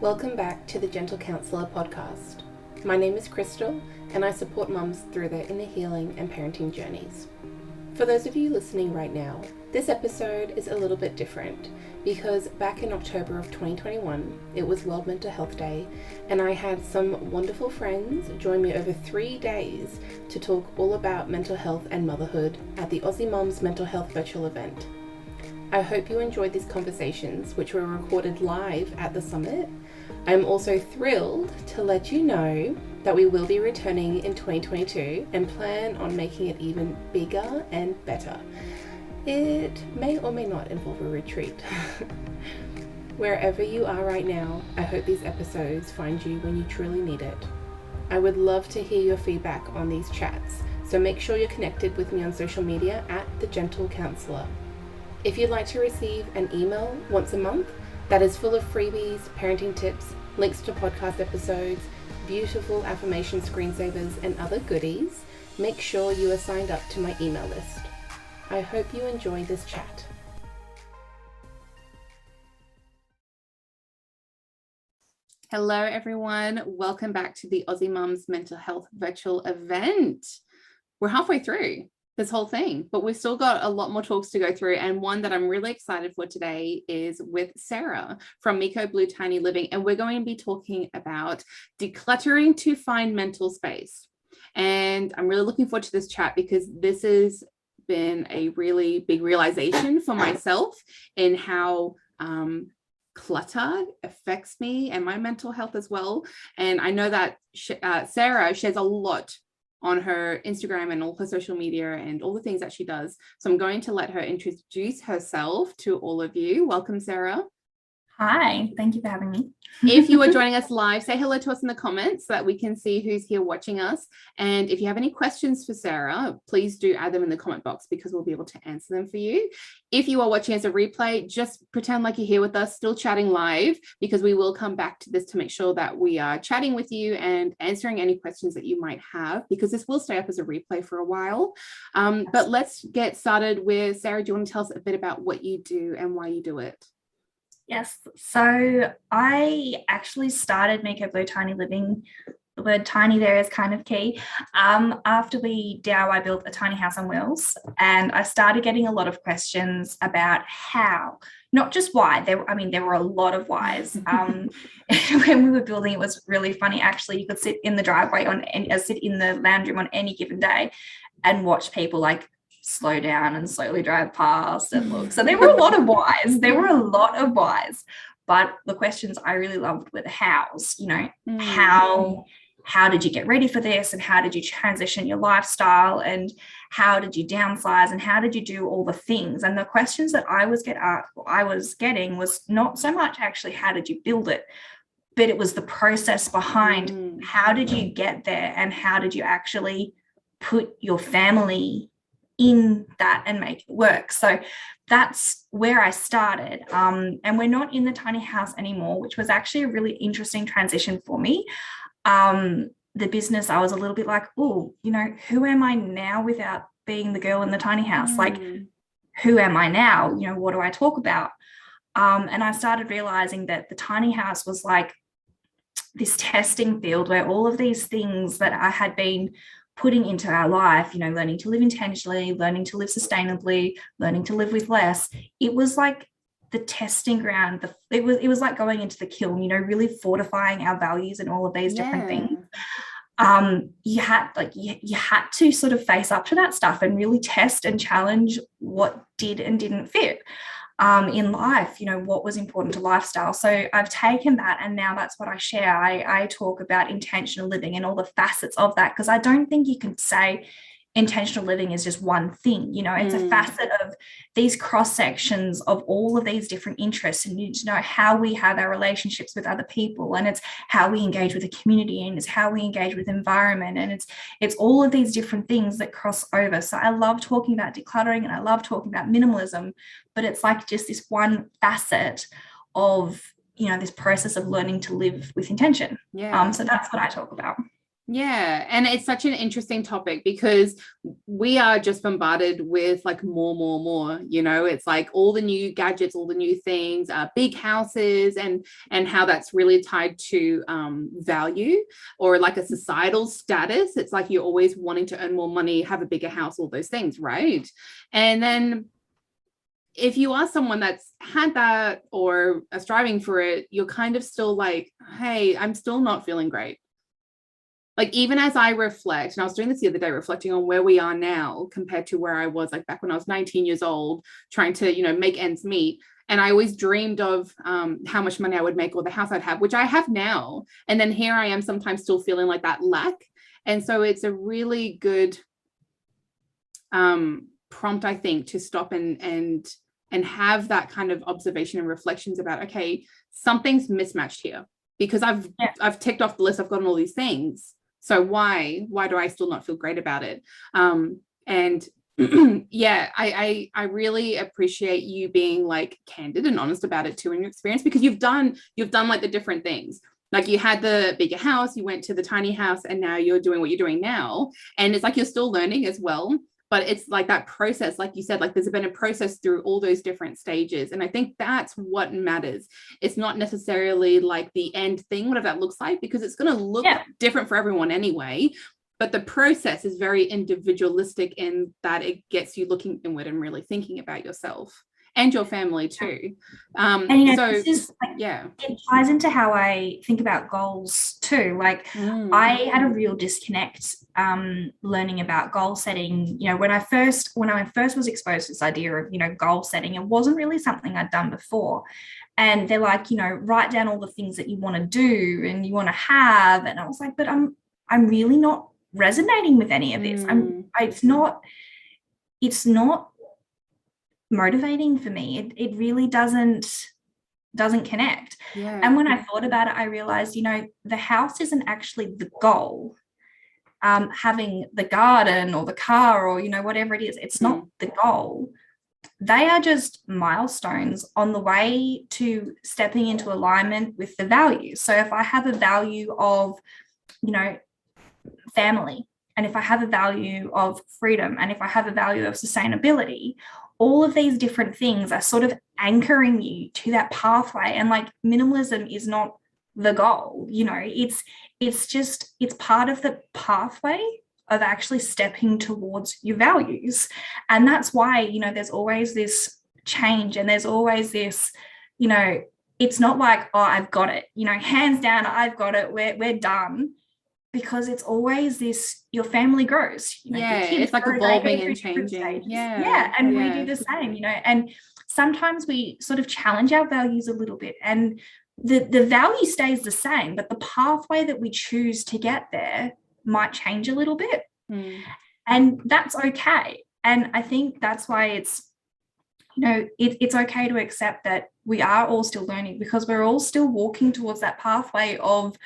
Welcome back to the Gentle Counsellor podcast. My name is Crystal and I support mums through their inner healing and parenting journeys. For those of you listening right now, this episode is a little bit different because back in October of 2021, it was World Mental Health Day and I had some wonderful friends join me over 3 days to talk all about mental health and motherhood at the Aussie Mums Mental Health virtual event. I hope you enjoyed these conversations, which were recorded live at the summit. I'm also thrilled to let you know that we will be returning in 2022 and plan on making it even bigger and better. It may or may not involve a retreat. Wherever you are right now, I hope these episodes find you when you truly need it. I would love to hear your feedback on these chats, so make sure you're connected with me on social media at the Gentle Counsellor. If you'd like to receive an email once a month that is full of freebies, parenting tips, links to podcast episodes, beautiful affirmation screensavers, and other goodies, make sure you are signed up to my email list. I hope you enjoy this chat. Hello, everyone. Welcome back to the Aussie Mums Mental Health virtual event. We're halfway through this whole thing, but we've still got a lot more talks to go through, and one that I'm really excited for today is with Sarah from Miko Blue Tiny Living, and we're going to be talking about decluttering to find mental space. And I'm really looking forward to this chat because this has been a really big realization for myself in how clutter affects me and my mental health as well. And I know that Sarah shares a lot on her Instagram and all her social media and all the things that she does. So I'm going to let her introduce herself to all of you. Welcome, Sarah. Hi, thank you for having me. If you are joining us live, say hello to us in the comments so that we can see who's here watching us. And if you have any questions for Sarah, please do add them in the comment box because we'll be able to answer them for you. If you are watching as a replay, just pretend like you're here with us, still chatting live, because we will come back to this to make sure that we are chatting with you and answering any questions that you might have, because this will stay up as a replay for a while. But let's get started with Sarah. Do you want to tell us a bit about what you do and why you do it? Yes, so I actually started Miko Blue Tiny Living. The word tiny there is kind of key. After we DIY built a tiny house on wheels, and I started getting a lot of questions about how, not just why. There were a lot of whys. When we were building, it was really funny. Actually, you could sit in the driveway sit in the lounge room on any given day and watch people like slow down and slowly drive past and look. So there were a lot of whys. But the questions I really loved were the hows, how did you get ready for this, and how did you transition your lifestyle, and how did you downsize, and how did you do all the things? And the questions that I was getting was not so much actually how did you build it, but it was the process behind how did you get there, and how did you actually put your family in that and make it work. So that's where I started. And we're not in the tiny house anymore, which was actually a really interesting transition for me. The business, I was a little bit like, who am I now without being the girl in the tiny house? Like, who am I now? What do I talk about? And I started realizing that the tiny house was like this testing field where all of these things that I had been putting into our life, learning to live intentionally, learning to live sustainably, learning to live with less. It was like the testing ground. It was like going into the kiln, really fortifying our values and all of these different things. You had to sort of face up to that stuff and really test and challenge what did and didn't fit in life, what was important to lifestyle. So I've taken that, and now that's what I share. I talk about intentional living and all the facets of that, because I don't think you can say intentional living is just one thing. It's a facet of these cross sections of all of these different interests, and you need to know how we have our relationships with other people, and it's how we engage with the community, and it's how we engage with environment, and it's all of these different things that cross over. So I love talking about decluttering and I love talking about minimalism, but it's like just this one facet of this process of learning to live with intention. So that's what I talk about. Yeah, and it's such an interesting topic because we are just bombarded with like more. It's like all the new gadgets, all the new things, big houses, and how that's really tied to value or like a societal status. It's like you're always wanting to earn more money, have a bigger house, all those things, right? And then if you are someone that's had that or are striving for it, you're kind of still like, hey, I'm still not feeling great. Like, even as I reflect, and I was doing this the other day, reflecting on where we are now compared to where I was like back when I was 19 years old, trying to, make ends meet. And I always dreamed of how much money I would make or the house I'd have, which I have now. And then here I am sometimes still feeling like that lack. And so it's a really good prompt, I think, to stop and have that kind of observation and reflections about, okay, something's mismatched here because I've ticked off the list. I've gotten all these things. So why do I still not feel great about it? And yeah, I really appreciate you being like candid and honest about it too in your experience, because you've done like the different things. Like you had the bigger house, you went to the tiny house, and now you're doing what you're doing now. And it's like you're still learning as well. But it's like that process, like you said, like there's been a process through all those different stages. And I think that's what matters. It's not necessarily like the end thing, whatever that looks like, because it's going to look different for everyone anyway. But the process is very individualistic in that it gets you looking inward and really thinking about yourself and your family too. This is like, it ties into how I think about goals too. Like I had a real disconnect learning about goal setting. When I first was exposed to this idea of goal setting, it wasn't really something I'd done before. And they're like, write down all the things that you want to do and you want to have. And I was like, but I'm really not resonating with any of this. It's not motivating for me. It really doesn't connect. And when I thought about it, I realized the house isn't actually the goal. Having the garden or the car or whatever it is, it's not the goal. They are just milestones on the way to stepping into alignment with the values. So if I have a value of family, and if I have a value of freedom, and if I have a value of sustainability, all of these different things are sort of anchoring you to that pathway. And like minimalism is not the goal, it's part of the pathway of actually stepping towards your values. And that's why, there's always this change, and there's always this, it's not like, oh, I've got it, hands down, I've got it, we're done. Because it's always this, your family grows. It's like evolving and changing. And we do the same, and sometimes we sort of challenge our values a little bit, and the value stays the same, but the pathway that we choose to get there might change a little bit. And that's okay. And I think that's why it's, it's okay to accept that we are all still learning, because we're all still walking towards that pathway of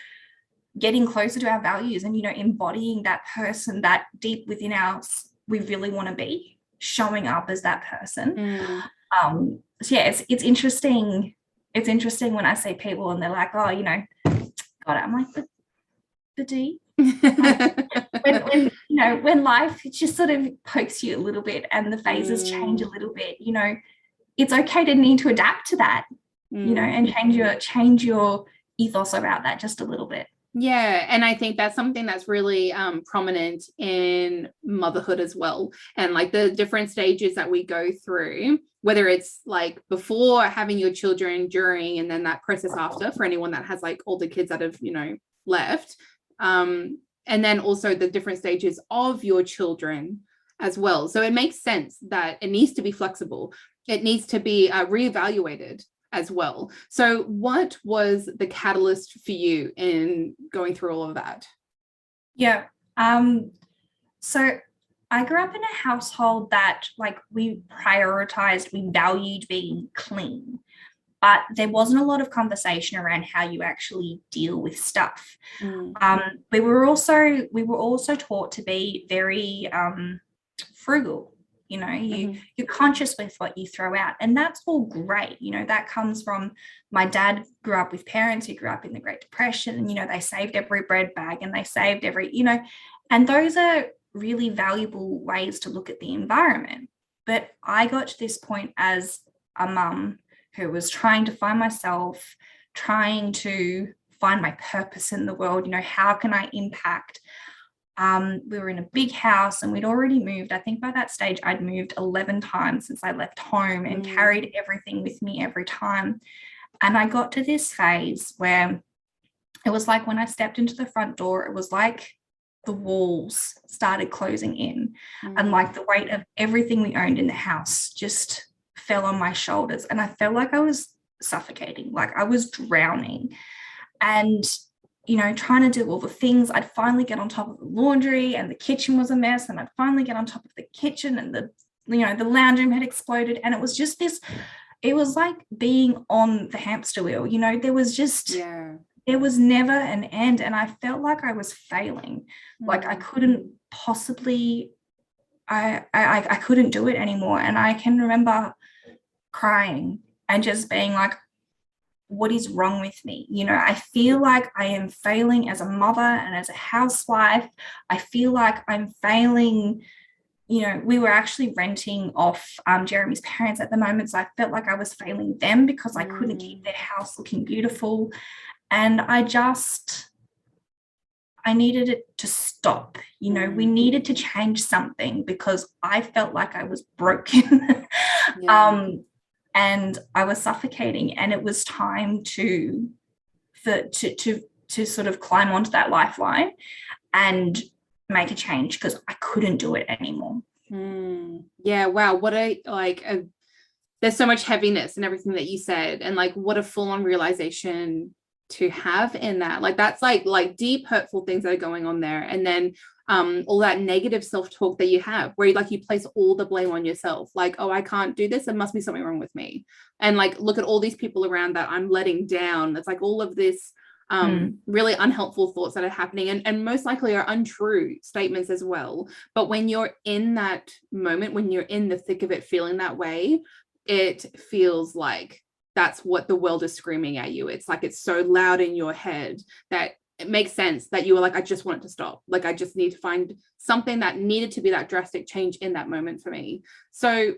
getting closer to our values and, embodying that person that deep within us we really want to be, showing up as that person. It's interesting. It's interesting when I see people and they're like, oh, got it. I'm like, but do you? when life just sort of pokes you a little bit and the phases change a little bit, it's okay to need to adapt to that, and change your ethos about that just a little bit. Yeah, and I think that's something that's really prominent in motherhood as well, and like the different stages that we go through, whether it's like before having your children, during, and then that process after, for anyone that has like older kids that have left, and then also the different stages of your children as well. So it makes sense that it needs to be flexible. It needs to be reevaluated as well. So what was the catalyst for you in going through all of that? Yeah. So I grew up in a household that like we valued being clean, but there wasn't a lot of conversation around how you actually deal with stuff. We were also taught to be very frugal. You know, you're conscious with what you throw out, and that's all great. You know, that comes from my dad grew up with parents who grew up in the Great Depression, and, you know, they saved every bread bag and they saved every, you know, and those are really valuable ways to look at the environment. But I got to this point as a mum who was trying to find myself, trying to find my purpose in the world. You know, how can I impact? We were in a big house and we'd already moved. I think by that stage I'd moved 11 times since I left home and carried everything with me every time. And I got to this phase where it was like when I stepped into the front door, it was like the walls started closing in and like the weight of everything we owned in the house just fell on my shoulders. And I felt like I was suffocating, like I was drowning. And you know, trying to do all the things, I'd finally get on top of the laundry and the kitchen was a mess, and I'd finally get on top of the kitchen and the, you know, the lounge room had exploded. And it was just this, it was like being on the hamster wheel, you know, there was just, there was never an end. And I felt like I was failing, like I couldn't possibly, I couldn't do it anymore. And I can remember crying and just being like, what is wrong with me? You know, I feel like I am failing as a mother and as a housewife. I feel like I'm failing. You know, we were actually renting off Jeremy's parents at the moment. So I felt like I was failing them because I couldn't keep their house looking beautiful. And I needed it to stop. You know, we needed to change something because I felt like I was broken. And I was suffocating, and it was time to sort of climb onto that lifeline and make a change because I couldn't do it anymore. Yeah, wow, what there's so much heaviness in everything that you said, and like what a full-on realization to have in that. Like that's like deep hurtful things that are going on there, and then all that negative self-talk that you have where you place all the blame on yourself, like, oh, I can't do this, there must be something wrong with me, and like look at all these people around that I'm letting down. It's like all of this really unhelpful thoughts that are happening, and most likely are untrue statements as well. But when you're in that moment, when you're in the thick of it feeling that way, it feels like that's what the world is screaming at you. It's like it's so loud in your head that it makes sense that you were like, I just want it to stop. Like, I just need to find something that needed to be that drastic change in that moment for me. So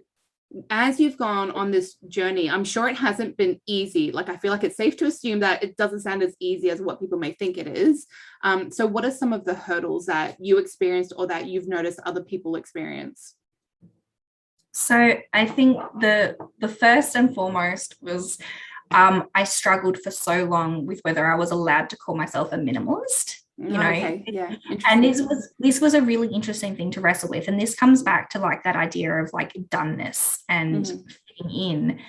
as you've gone on this journey, I'm sure it hasn't been easy. Like, I feel like it's safe to assume that it doesn't sound as easy as what people may think it is. So what are some of the hurdles that you experienced or that you've noticed other people experience? So I think the first and foremost was I struggled for so long with whether I was allowed to call myself a minimalist, you know. Okay. Yeah. And this was a really interesting thing to wrestle with. And this comes back to like that idea of like doneness and fitting in.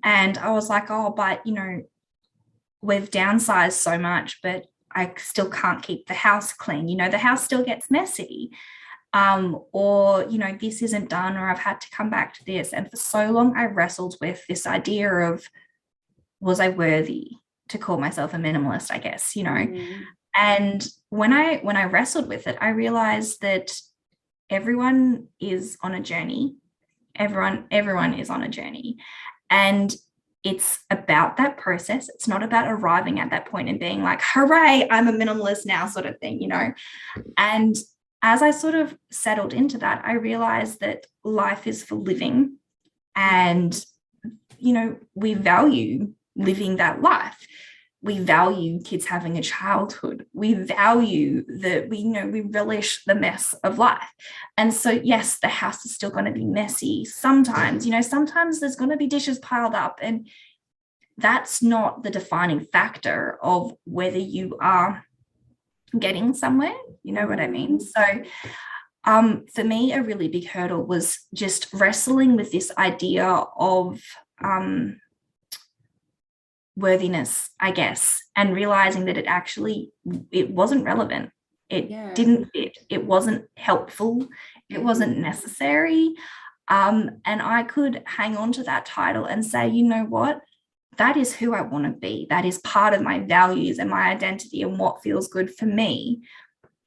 And I was like, oh, but you know, we've downsized so much, but I still can't keep the house clean. You know, the house still gets messy. Or, you know, this isn't done, or I've had to come back to this. And for so long, I wrestled with this idea of, was I worthy to call myself a minimalist, I guess, you know? And when I wrestled with it, I realized that everyone is on a journey. Everyone is on a journey. And it's about that process. It's not about arriving at that point and being like, hooray, I'm a minimalist now, sort of thing, you know? And as I sort of settled into that, I realized that life is for living, and, you know, we value living that life. We value kids having a childhood. We value we relish the mess of life. And so, yes, the house is still going to be messy sometimes, you know, sometimes there's going to be dishes piled up, and that's not the defining factor of whether you are getting somewhere, you know what I mean? So for me, a really big hurdle was just wrestling with this idea of worthiness, I guess, and realizing that it wasn't relevant. It didn't fit. It wasn't helpful. It wasn't necessary. And I could hang on to that title and say, you know what? That is who I want to be. That is part of my values and my identity and what feels good for me.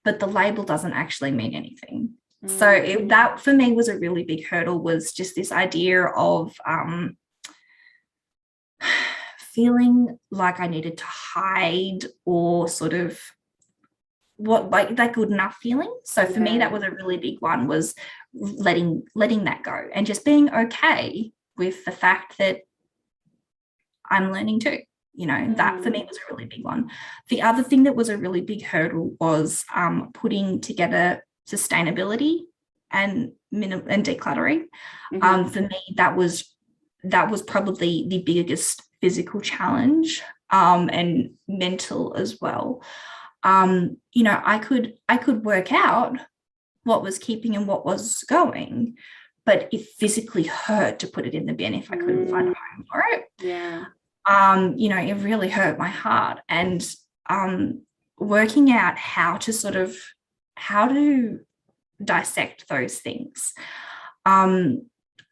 But the label doesn't actually mean anything. So that for me was a really big hurdle, was just this idea of feeling like I needed to hide, or sort of what, like that good enough feeling. So for me, that was a really big one, was letting that go and just being okay with the fact that I'm learning too. That for me was a really big one. The other thing that was a really big hurdle was putting together sustainability and decluttering. For me, that was probably the biggest physical challenge, and mental as well. I could work out what was keeping and what was going, but it physically hurt to put it in the bin if I couldn't find a home for it. Yeah. It really hurt my heart. And working out how to dissect those things.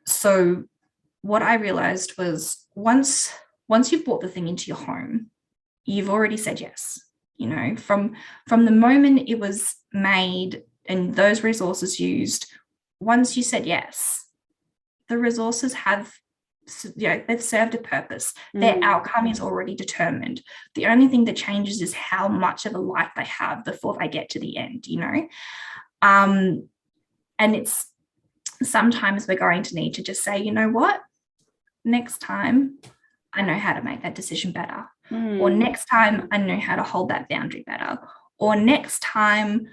So what I realized was, once you've brought the thing into your home, you've already said yes. From the moment it was made and those resources used, once you said yes, the resources they've served a purpose. Their outcome is already determined. The only thing that changes is how much of a life they have before they get to the end, and it's sometimes we're going to need to just say, you know what, next time I know how to make that decision better, or next time I know how to hold that boundary better, or next time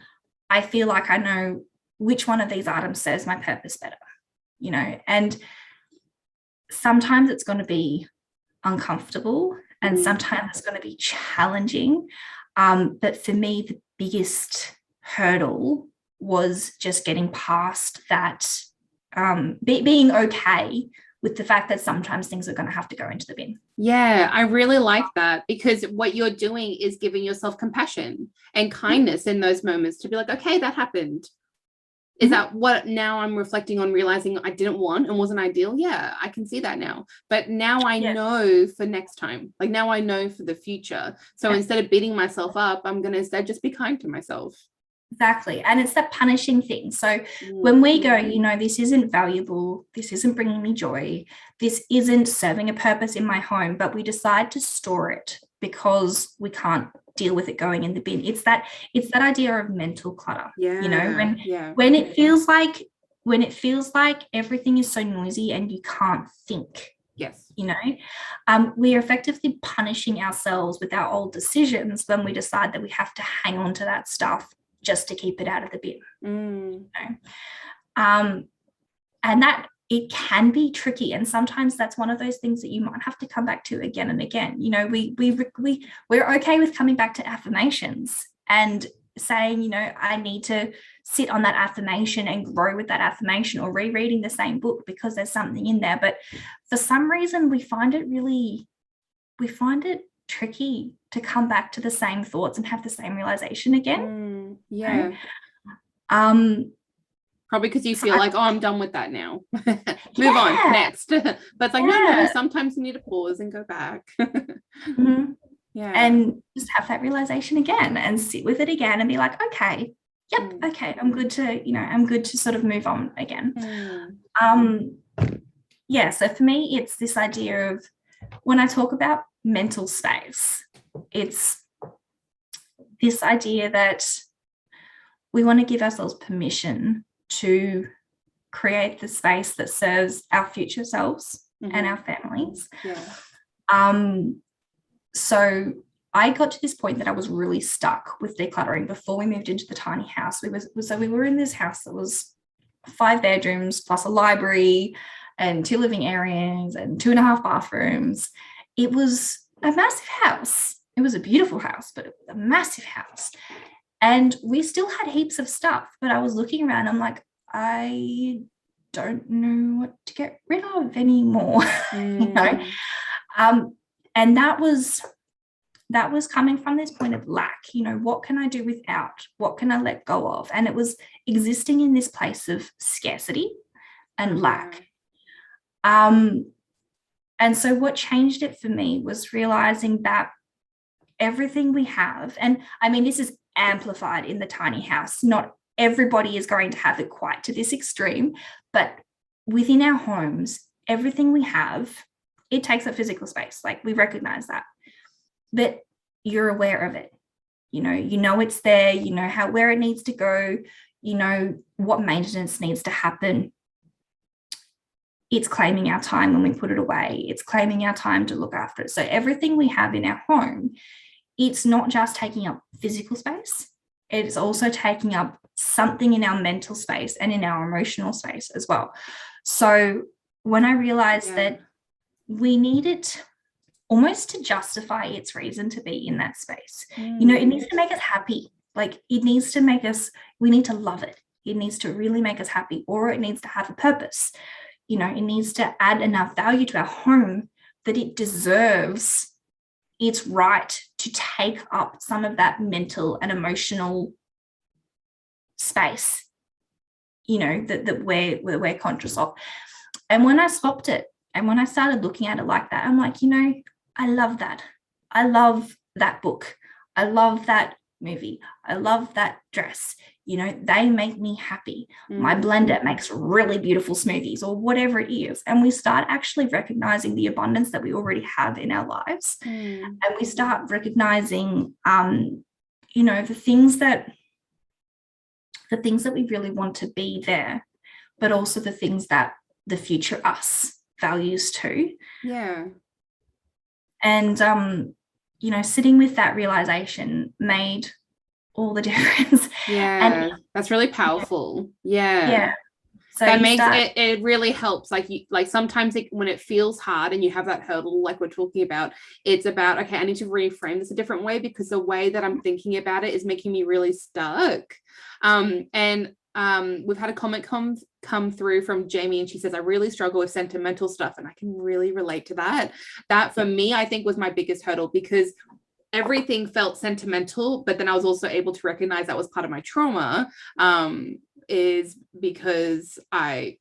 I feel like I know which one of these items serves my purpose better, and sometimes it's going to be uncomfortable, and sometimes it's going to be challenging. But for me, the biggest hurdle was just getting past that, being okay with the fact that sometimes things are going to have to go into the bin. Yeah, I really like that, because what you're doing is giving yourself compassion and kindness in those moments, to be like, okay, that happened. Is that what now I'm reflecting on, realizing I didn't want and wasn't ideal? Yeah, I can see that now. But now I know for next time, like now I know for the future. So instead of beating myself up, I'm going to instead just be kind to myself. Exactly. And it's that punishing thing. So when we go, this isn't valuable, this isn't bringing me joy, this isn't serving a purpose in my home, but we decide to store it because we can't deal with it going in the bin. It's that idea of mental clutter. When it feels like everything is so noisy and you can't think. Yes. We are effectively punishing ourselves with our old decisions when we decide that we have to hang on to that stuff just to keep it out of the bin. And that it can be tricky, and sometimes that's one of those things that you might have to come back to again and again. We're okay with coming back to affirmations and saying, I need to sit on that affirmation and grow with that affirmation, or rereading the same book because there's something in there. But for some reason we find it tricky to come back to the same thoughts and have the same realization again. Probably because you feel like, oh, I'm done with that now. Move on, next. But it's like, no, sometimes you need to pause and go back. And just have that realization again and sit with it again and be like, okay, okay, I'm good to sort of move on again. So for me, it's this idea of, when I talk about mental space, it's this idea that we want to give ourselves permission to create the space that serves our future selves and our families. So I got to this point that I was really stuck with decluttering before we moved into the tiny house. We were in this house that was 5 bedrooms plus a library and 2 living areas and 2.5 bathrooms. It was a massive house. It was a beautiful house, but it was a massive house. And we still had heaps of stuff, but I was looking around, I'm like, I don't know what to get rid of anymore. And that was coming from this point of lack. What can I do without? What can I let go of? And it was existing in this place of scarcity and lack. And so what changed it for me was realizing that everything we have, and I mean, this is amplified in the tiny house, not everybody is going to have it quite to this extreme, but within our homes, everything we have, it takes up physical space. Like, we recognize that, but you're aware of it. You know it's there, you know where it needs to go, you know what maintenance needs to happen. It's claiming our time when we put it away. It's claiming our time to look after it. So everything we have in our home, it's not just taking up physical space, it's also taking up something in our mental space and in our emotional space as well. So when I realized that we need it almost to justify its reason to be in that space, it needs to make us happy. Like, it needs to make us, we need to love it. It needs to really make us happy, or it needs to have a purpose. It needs to add enough value to our home that it deserves its right to take up some of that mental and emotional space, that we're conscious of. And when I swapped it, and when I started looking at it like that, I'm like, I love that. I love that book. I love that movie. I love that dress. They make me happy. My blender makes really beautiful smoothies, or whatever it is. And we start actually recognizing the abundance that we already have in our lives. And we start recognizing, the things that we really want to be there, but also the things that the future us values too. Yeah. And, sitting with that realization made all the difference. Yeah. And that's really powerful. Yeah. Yeah. So that makes it really helps. Like, sometimes when it feels hard and you have that hurdle, like we're talking about, it's about, okay, I need to reframe this a different way, because the way that I'm thinking about it is making me really stuck. We've had a comment come through from Jamie, and she says, I really struggle with sentimental stuff. And I can really relate to that. That for me, I think, was my biggest hurdle, because everything felt sentimental, but then I was also able to recognize that was part of my trauma, is because I,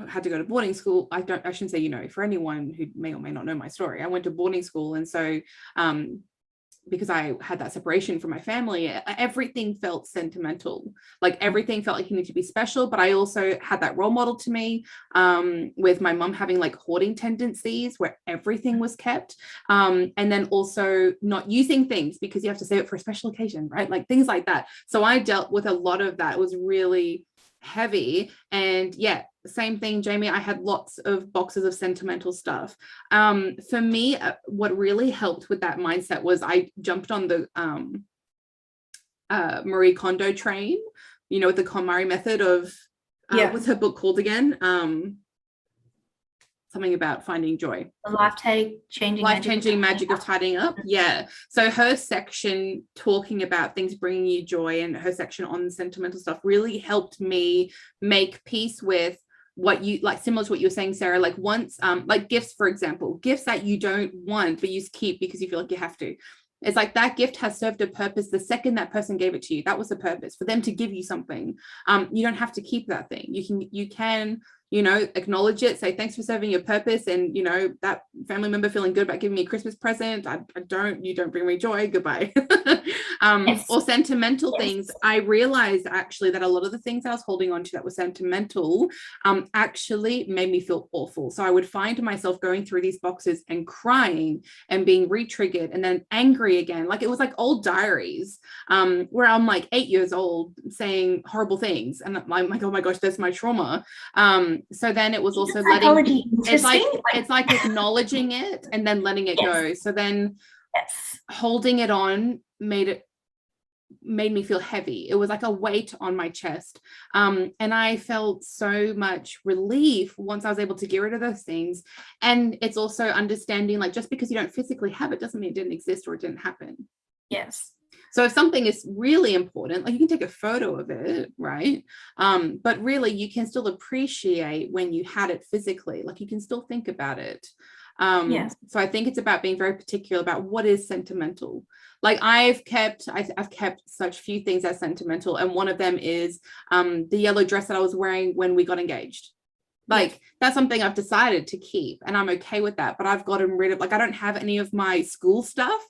had to go to boarding school. I shouldn't say, for anyone who may or may not know my story, I went to boarding school. And so, because I had that separation from my family, everything felt sentimental. Like, everything felt like you need to be special. But I also had that role model to me, with my mum having like hoarding tendencies where everything was kept. And then also not using things because you have to save it for a special occasion, right? Like, things like that. So I dealt with a lot of that. It was really heavy. And yeah, same thing, Jamie. I had lots of boxes of sentimental stuff. For me, what really helped with that mindset was I jumped on the Marie Kondo train, with the KonMari method of what's her book called again? Something about finding joy. The life-changing magic of tidying up. Yeah. So her section talking about things bringing you joy, and her section on sentimental stuff really helped me make peace with what you like, similar to what you were saying, Sarah, like once, like gifts, for example, gifts that you don't want, but you keep because you feel like you have to. It's like that gift has served a purpose. The second that person gave it to you, that was the purpose, for them to give you something. You don't have to keep that thing. You can acknowledge it, say thanks for serving your purpose, and that family member feeling good about giving me a Christmas present. You don't bring me joy, goodbye. Or sentimental things. I realized actually that a lot of the things I was holding on to that were sentimental actually made me feel awful. So I would find myself going through these boxes and crying and being re-triggered and then angry again. Like, it was like old diaries where I'm like 8 years old saying horrible things, and I'm like, oh my gosh, that's my trauma. So then it was also letting it's like acknowledging it and then letting it go. So then holding it on made me feel heavy. It was like a weight on my chest. And I felt so much relief once I was able to get rid of those things. And it's also understanding, like, just because you don't physically have it doesn't mean it didn't exist or it didn't happen. Yes. So if something is really important, like, you can take a photo of it, right? But really you can still appreciate when you had it physically, like you can still think about it. Yes. So I think it's about being very particular about what is sentimental. Like, I've kept such few things as sentimental. And one of them is the yellow dress that I was wearing when we got engaged. Like, that's something I've decided to keep, and I'm okay with that. But I've gotten rid of, like, I don't have any of my school stuff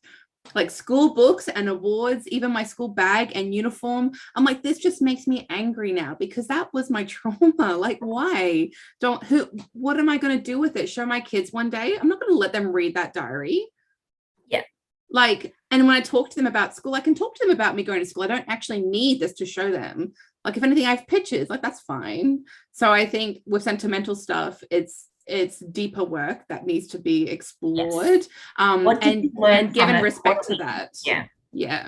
like school books and awards, even my school bag and uniform. I'm like, this just makes me angry now because that was my trauma. Like, why? What am I going to do with it? Show my kids one day? I'm not going to let them read that diary. Yeah. Like, and when I talk to them about school, I can talk to them about me going to school. I don't actually need this to show them. Like, if anything, I have pictures, like, that's fine. So I think with sentimental stuff, it's deeper work that needs to be explored. Yes. And given respect to that. Yeah.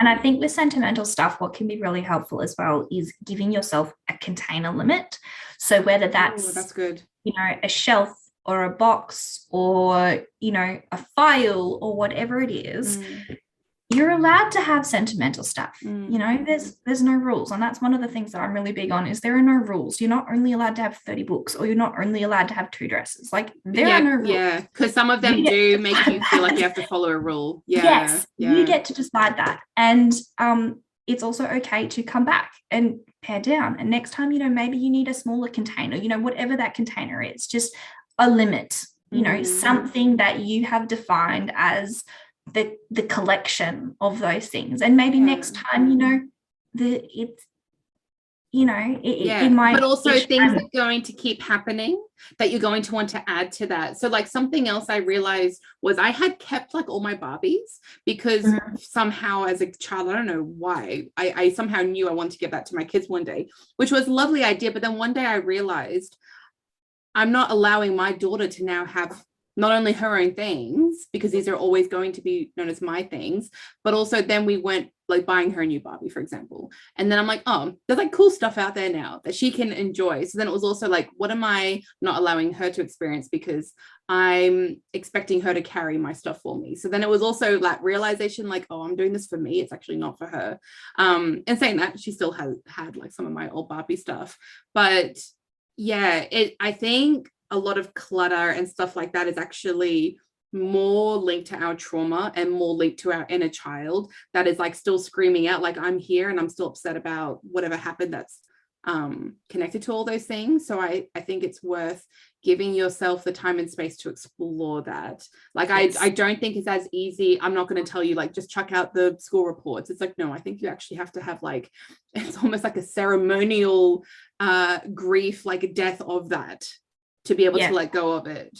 And I think with sentimental stuff, what can be really helpful as well is giving yourself a container limit. So whether that's good, a shelf or a box or a file or whatever it is, you're allowed to have sentimental stuff. There's no rules. And that's one of the things that I'm really big on is there are no rules. You're not only allowed to have 30 books or you're not only allowed to have 2 dresses. Like there are no rules. Yeah, because some of them do make you feel like you have to follow a rule. You get to decide that. And it's also okay to come back and pare down. And next time, maybe you need a smaller container, whatever that container is, just a limit, something that you have defined as the collection of those things. And maybe next time, it might, but also things that are going to keep happening that you're going to want to add to that. So like something else I realized was I had kept like all my Barbies because somehow as a child, I don't know why, I somehow knew I wanted to give that to my kids one day, which was a lovely idea. But then one day I realized I'm not allowing my daughter to now have not only her own things, because these are always going to be known as my things, but also then we went like buying her a new Barbie, for example. And then I'm like, oh, there's like cool stuff out there now that she can enjoy. So then it was also like, what am I not allowing her to experience because I'm expecting her to carry my stuff for me? So then it was also like realization, like, oh, I'm doing this for me. It's actually not for her. And saying that, she still had like some of my old Barbie stuff. But yeah, I think a lot of clutter and stuff like that is actually more linked to our trauma and more linked to our inner child that is like still screaming out like I'm here and I'm still upset about whatever happened that's connected to all those things. So I think it's worth giving yourself the time and space to explore that. Like yes. I don't think it's as easy. I'm not going to tell you like just chuck out the school reports. It's like, no, I think you actually have to have like, it's almost like a ceremonial grief, like a death of that to be able to let go of it.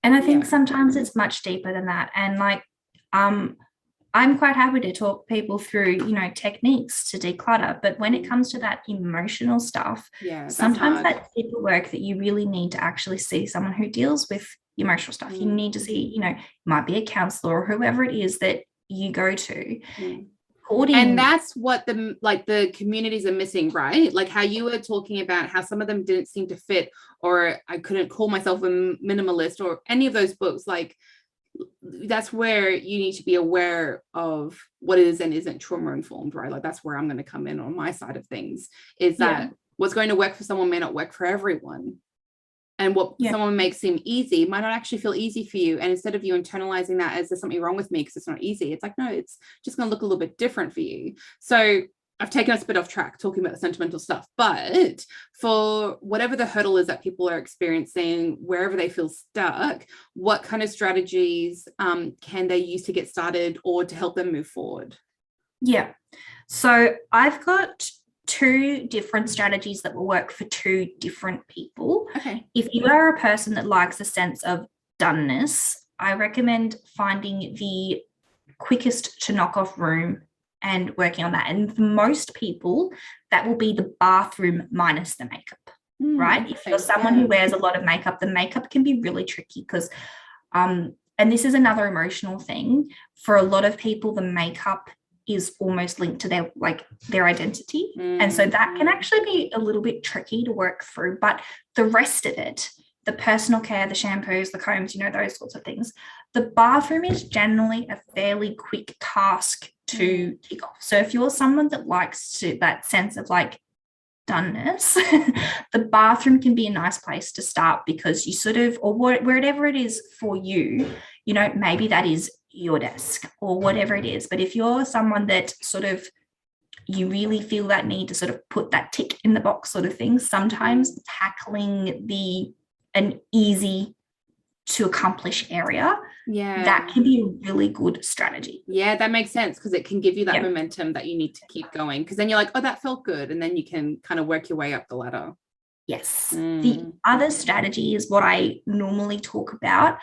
And I think sometimes it's much deeper than that. And like, I'm quite happy to talk people through, techniques to declutter. But when it comes to that emotional stuff, sometimes that's deeper work that you really need to actually see someone who deals with emotional stuff. You need to see, it might be a counselor or whoever it is that you go to. And that's what the communities are missing, right? Like how you were talking about how some of them didn't seem to fit, or I couldn't call myself a minimalist, or any of those books. Like that's where you need to be aware of what is and isn't trauma informed, right? Like that's where I'm going to come in on my side of things, is that what's going to work for someone may not work for everyone. And what someone makes seem easy might not actually feel easy for you. And instead of you internalizing that as there's something wrong with me because it's not easy, it's like, no, it's just going to look a little bit different for you. So I've taken us a bit off track talking about the sentimental stuff, but for whatever the hurdle is that people are experiencing, wherever they feel stuck, what kind of strategies can they use to get started or to help them move forward? Yeah. So I've got 2 different strategies that will work for 2 different people. Okay. If you are a person that likes a sense of doneness, I recommend finding the quickest to knock off room and working on that. And for most people, that will be the bathroom minus the makeup, right? If you're someone who wears a lot of makeup, the makeup can be really tricky because, and this is another emotional thing, for a lot of people, the makeup is almost linked to their identity. And so that can actually be a little bit tricky to work through. But the rest of it, the personal care, the shampoos, the combs, those sorts of things, the bathroom is generally a fairly quick task to tick off. So if you're someone that likes that sense of like doneness, the bathroom can be a nice place to start, because you sort of, or wherever it is for you, maybe that is your desk or whatever it is. But if you're someone that sort of, you really feel that need to sort of put that tick in the box sort of thing, sometimes tackling an easy to accomplish area, yeah, that can be a really good strategy. Yeah, that makes sense, because it can give you that momentum that you need to keep going, because then you're like, oh, that felt good, and then you can kind of work your way up the ladder. Yes. The other strategy is what I normally talk about,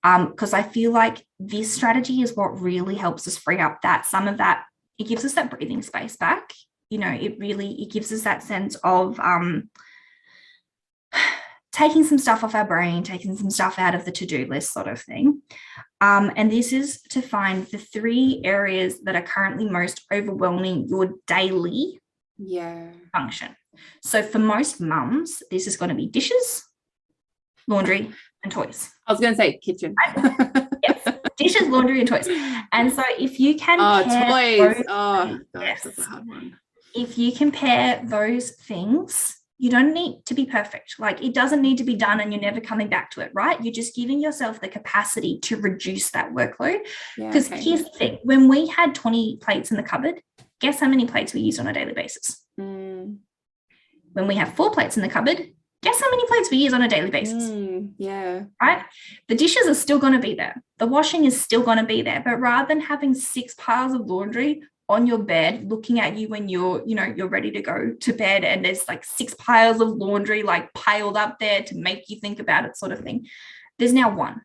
because I feel like this strategy is what really helps us free up some of that. It gives us that breathing space back. It gives us that sense of taking some stuff off our brain, taking some stuff out of the to-do list sort of thing. And this is to find the 3 areas that are currently most overwhelming your daily function. So for most mums, this is going to be dishes, laundry, and toys. I was going to say kitchen. Yes, dishes, laundry, and toys. And so if you can toys. Gosh, that's a hard one. If you compare those things, you don't need to be perfect. Like, it doesn't need to be done and you're never coming back to it, right? You're just giving yourself the capacity to reduce that workload. Because here's the thing, when we had 20 plates in the cupboard, guess how many plates we use on a daily basis? When we have 4 plates in the cupboard, guess how many plates we use on a daily basis? Right? The dishes are still going to be there. The washing is still going to be there. But rather than having 6 piles of laundry on your bed looking at you when you're ready to go to bed, and there's like 6 piles of laundry like piled up there to make you think about it sort of thing, there's now 1.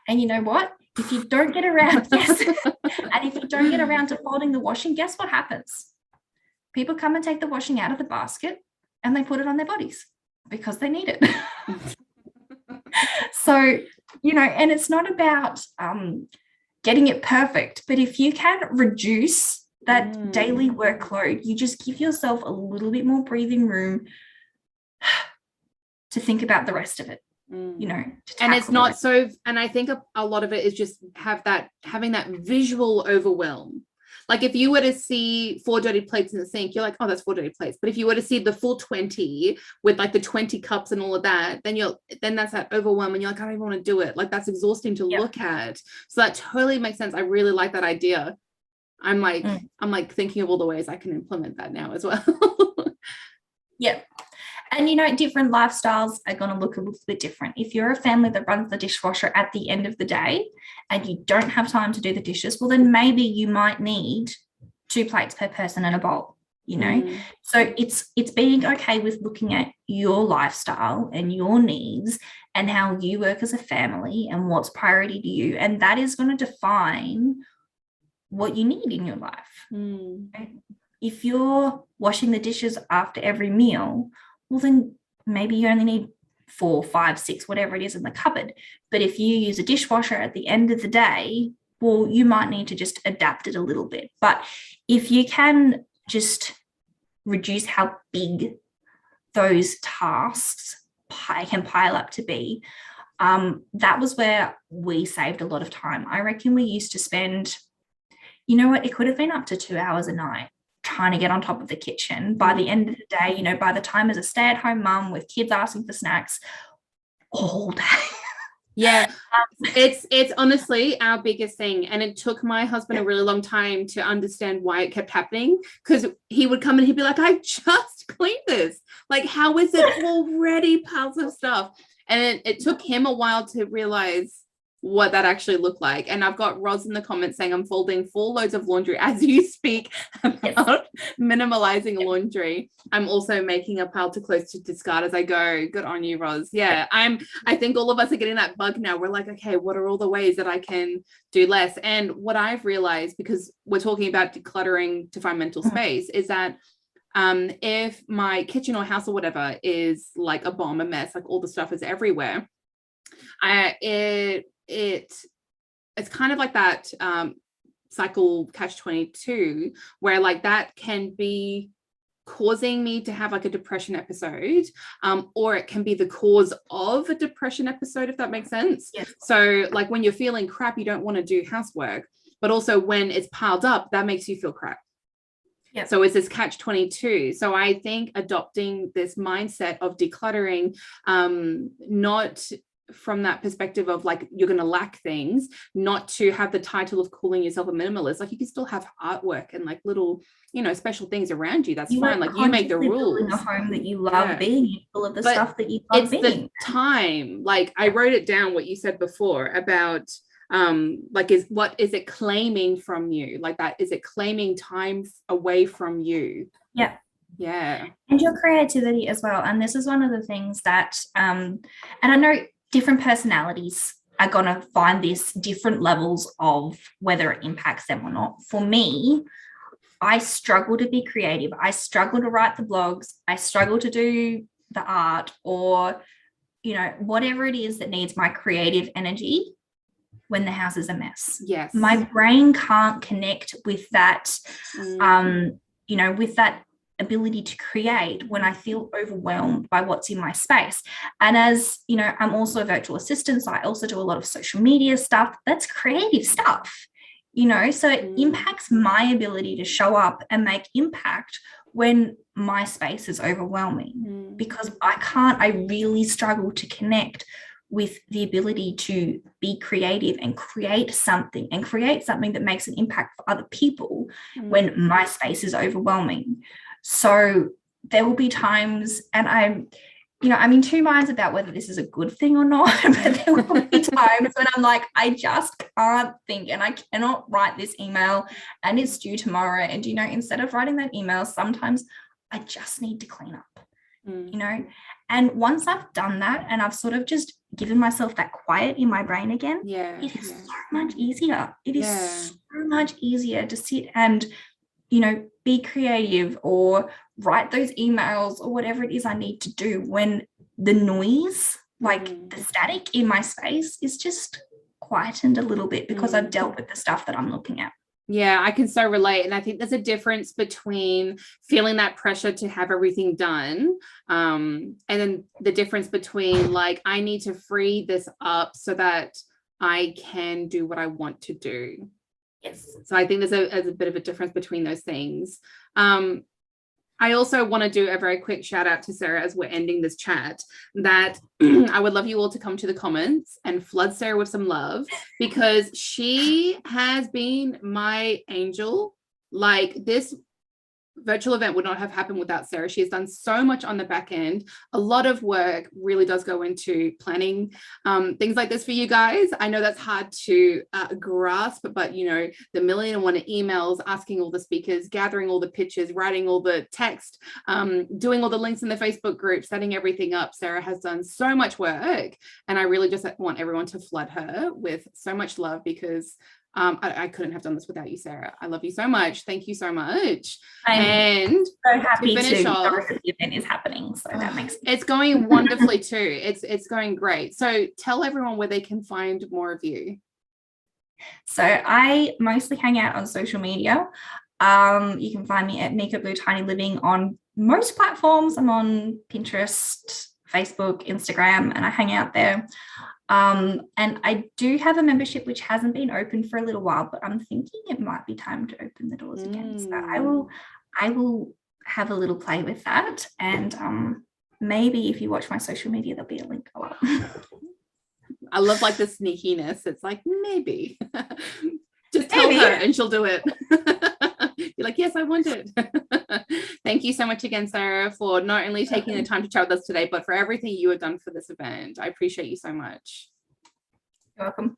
And you know what? If you don't get around, and if you don't get around to folding the washing, guess what happens? People come and take the washing out of the basket and they put it on their bodies because they need it. So, and it's not about getting it perfect, but if you can reduce that daily workload, you just give yourself a little bit more breathing room to think about the rest of it. And it's not so, and I think a lot of it is just having that visual overwhelm. Like, if you were to see 4 dirty plates in the sink, you're like, oh, that's 4 dirty plates. But if you were to see the full 20 with like the 20 cups and all of that, then that's that overwhelm, and you're like, I don't even want to do it. Like, that's exhausting to look at. So that totally makes sense. I really like that idea. I'm like thinking of all the ways I can implement that now as well. And different lifestyles are going to look a little bit different. If you're a family that runs the dishwasher at the end of the day and you don't have time to do the dishes, well, then maybe you might need 2 plates per person and a bowl, So it's being okay with looking at your lifestyle and your needs and how you work as a family and what's priority to you. And that is going to define what you need in your life. Right? If you're washing the dishes after every meal, well, then maybe you only need 4, 5, 6, whatever it is in the cupboard. But if you use a dishwasher at the end of the day, well, you might need to just adapt it a little bit. But if you can just reduce how big those tasks can pile up to be, that was where we saved a lot of time. I reckon we used to spend, it could have been up to 2 hours a night trying to get on top of the kitchen. By the end of the day, by the time as a stay-at-home mum with kids asking for snacks all day. It's honestly our biggest thing, and it took my husband a really long time to understand why it kept happening, because he would come and he'd be like, I just cleaned this, like, how is it already piles of stuff? And it took him a while to realize what that actually looked like. And I've got Roz in the comments saying I'm folding 4 loads of laundry as you speak about minimalizing laundry. I'm also making a pile too close to discard as I go. Good on you, Roz. I think all of us are getting that bug now. We're like, okay, what are all the ways that I can do less? And what I've realized, because we're talking about decluttering to find mental space, is that if my kitchen or house or whatever is like a bomb, a mess, like all the stuff is everywhere, it's kind of like that cycle catch-22, where like that can be causing me to have like a depression episode, or it can be the cause of a depression episode, if that makes sense. So like when you're feeling crap, you don't want to do housework, but also when it's piled up, that makes you feel crap. So it's this catch-22. So I think adopting this mindset of decluttering, not from that perspective of like you're going to lack things, not to have the title of calling yourself a minimalist. Like you can still have artwork and like little, you know, special things around you. That's fine. Like you make the rules. Building a home that you love being in, full of the stuff that you love being. It's the time. Like I wrote it down what you said before about like what is it claiming from you? Like that, is it claiming time away from you? Yeah. And your creativity as well. And this is one of the things that and I know different personalities are going to find this different levels of whether it impacts them or not. For me, I struggle to be creative. I struggle to write the blogs. I struggle to do the art, or, you know, whatever it is that needs my creative energy when the house is a mess. Yes. My brain can't connect with that, you know, with that ability to create when I feel overwhelmed by what's in my space. And as you know, I'm also a virtual assistant, so I also do a lot of social media stuff. That's creative stuff, you know, so it impacts my ability to show up and make impact when my space is overwhelming, because I really struggle to connect with the ability to be creative and create something that makes an impact for other people when my space is overwhelming. So there will be times, and I'm in two minds about whether this is a good thing or not, but there will be times when I'm like, I just can't think and I cannot write this email and it's due tomorrow. And, you know, instead of writing that email, sometimes I just need to clean up, you know, and once I've done that and I've sort of just given myself that quiet in my brain again, it is so much easier. It is so much easier to sit and, you know, be creative or write those emails or whatever it is I need to do when the noise, like the static in my space, is just quietened a little bit because I've dealt with the stuff that I'm looking at. Yeah, I can so relate. And I think there's a difference between feeling that pressure to have everything done, and then the difference between like, I need to free this up so that I can do what I want to do. Yes. So I think there's a bit of a difference between those things. I also want to do a very quick shout out to Sarah as we're ending this chat, that I would love you all to come to the comments and flood Sarah with some love, because she has been my angel. Like, this virtual event would not have happened without Sarah. She has done so much on the back end. A lot of work really does go into planning things like this for you guys. I know that's hard to grasp, but you know, the 1,000,001 emails, asking all the speakers, gathering all the pictures, writing all the text, doing all the links in the Facebook group, setting everything up. Sarah has done so much work, and I really just want everyone to flood her with so much love, because I couldn't have done this without you, Sarah. I love you so much. Thank you so much. I'm so happy to finish off, the event is happening. So that makes sense. It's going wonderfully too. It's going great. So tell everyone where they can find more of you. So I mostly hang out on social media. You can find me at Mika Blue Tiny Living on most platforms. I'm on Pinterest, Facebook, Instagram, and I hang out there. And I do have a membership which hasn't been open for a little while, but I'm thinking it might be time to open the doors again. So I will have a little play with that, and maybe if you watch my social media, there'll be a link go up. I love like the sneakiness. It's like, maybe just tell her and she'll do it. You're like, yes, I want it. Thank you so much again, Sarah, for not only taking the time to chat with us today, but for everything you have done for this event. I appreciate you so much. You're welcome.